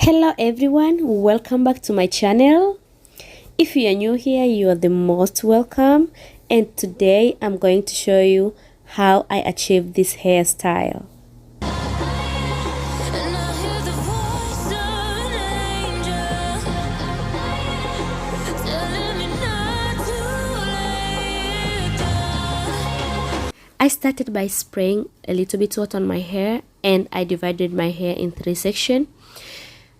Hello everyone, welcome back to my channel. If you are new here, you are the most welcome, and today I'm going to show you how I achieved this hairstyle. I started by spraying a little bit water on my hair, and I divided my hair in 3 sections.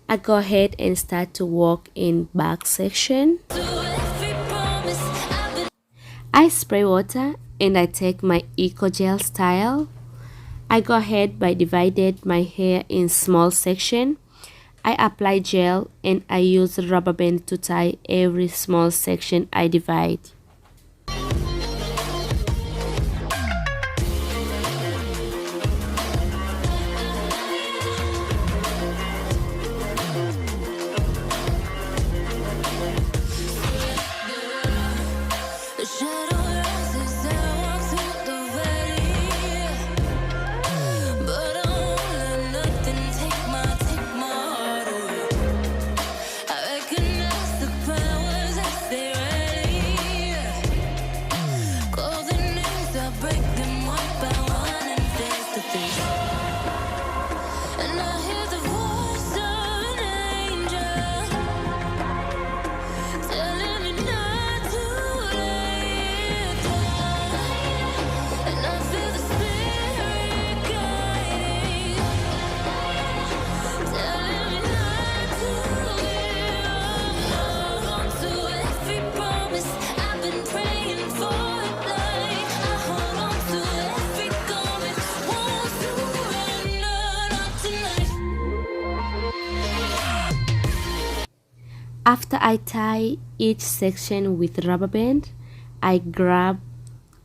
I go ahead and start to work in back section. I spray water and I take my Ecogel style. I go ahead by divided my hair in small section. I apply gel and I use rubber band to tie every small section I divide. After I tie each section with rubber band, I grab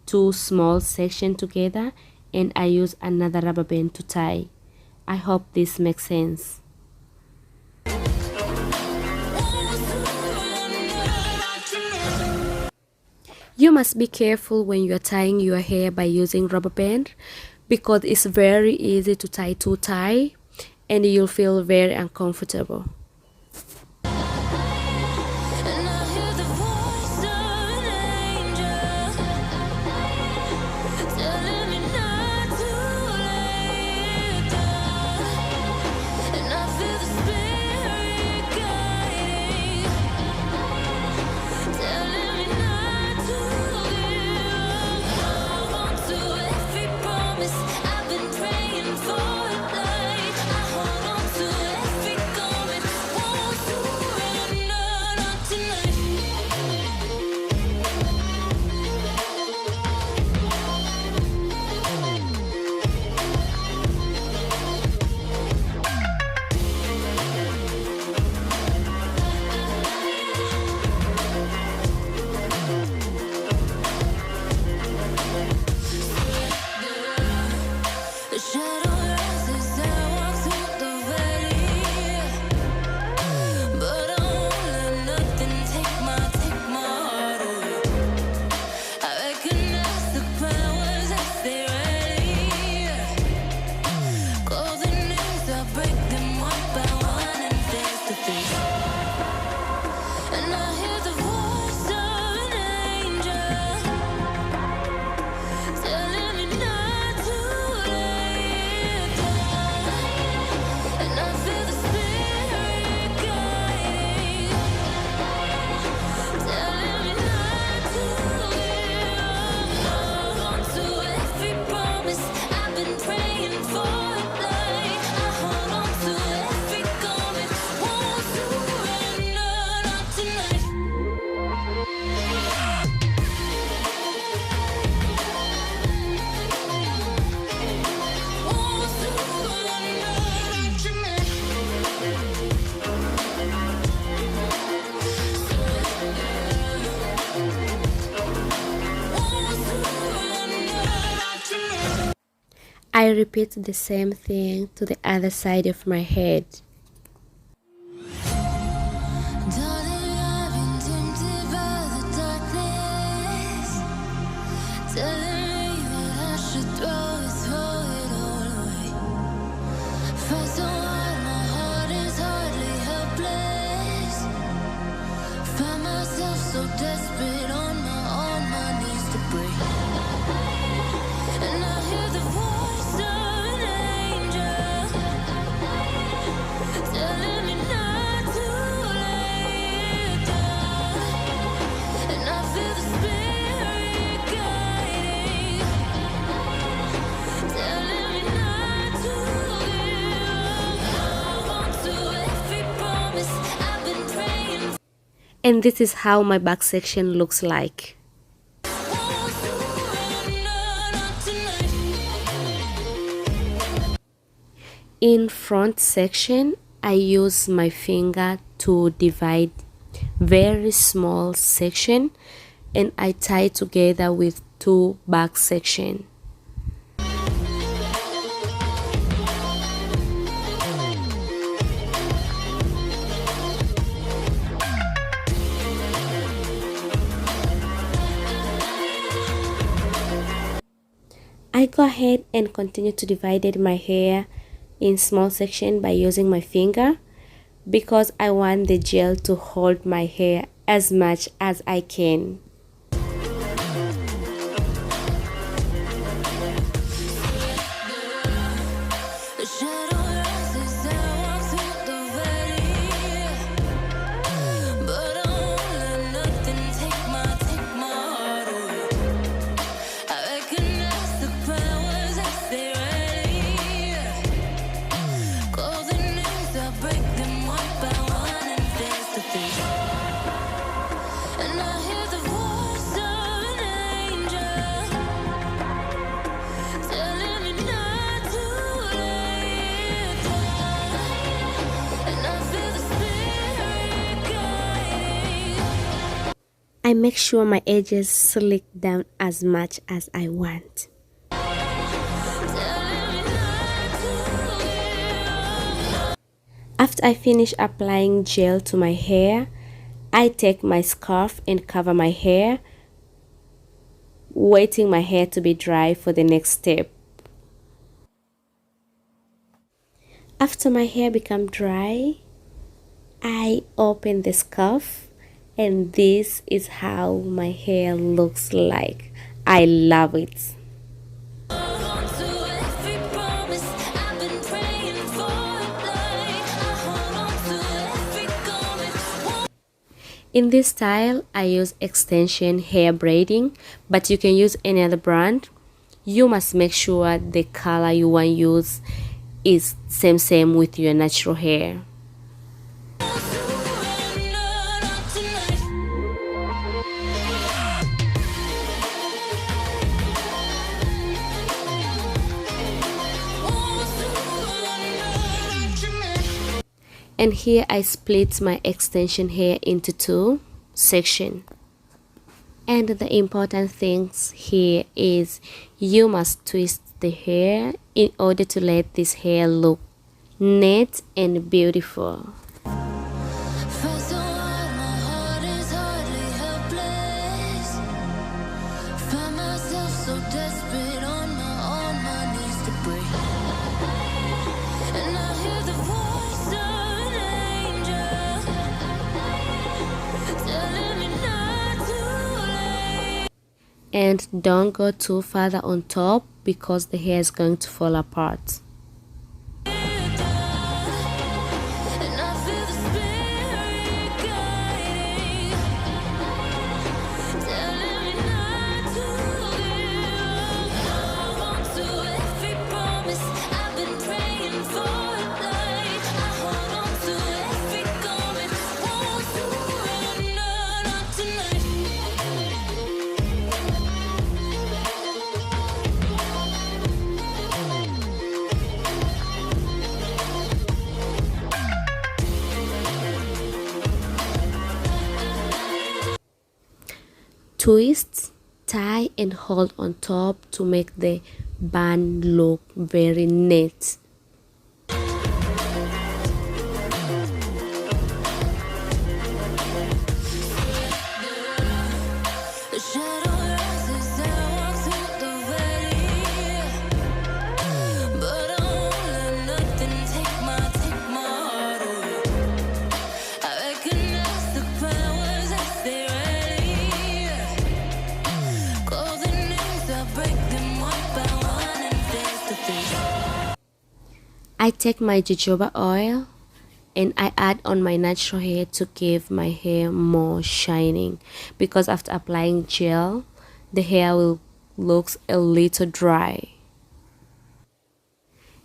2 small sections together and I use another rubber band to tie. I hope this makes sense. You must be careful when you are tying your hair by using rubber band, because it's very easy to tie too tight and you'll feel very uncomfortable. I repeat the same thing to the other side of my head. Fight so hard, my heart is hardly And this is how my back section looks like. In front section, I use my finger to divide very small section and I tie together with two back section. I go ahead and continue to divide my hair in small section by using my finger because I want the gel to hold my hair as much as I can. I make sure my edges slick down as much as I want. After I finish applying gel to my hair, I take my scarf and cover my hair, waiting my hair to be dry for the next step. After my hair become dry, I open the scarf and this is how my hair looks like. I love it. In this style, I use extension hair braiding, but you can use any other brand. You must make sure the color you want to use is same with your natural hair. And here I split my extension hair into two sections. And the important things here is you must twist the hair in order to let this hair look neat and beautiful. And don't go too further on top because the hair is going to fall apart. Twist, tie and hold on top to make the band look very neat. I take my jojoba oil and I add on my natural hair to give my hair more shining, because after applying gel the hair will look a little dry.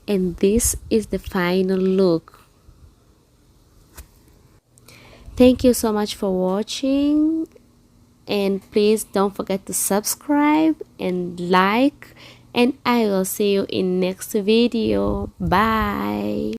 And this is the final look. Thank you so much for watching, and please don't forget to subscribe and like, and I will see you in next video. Bye.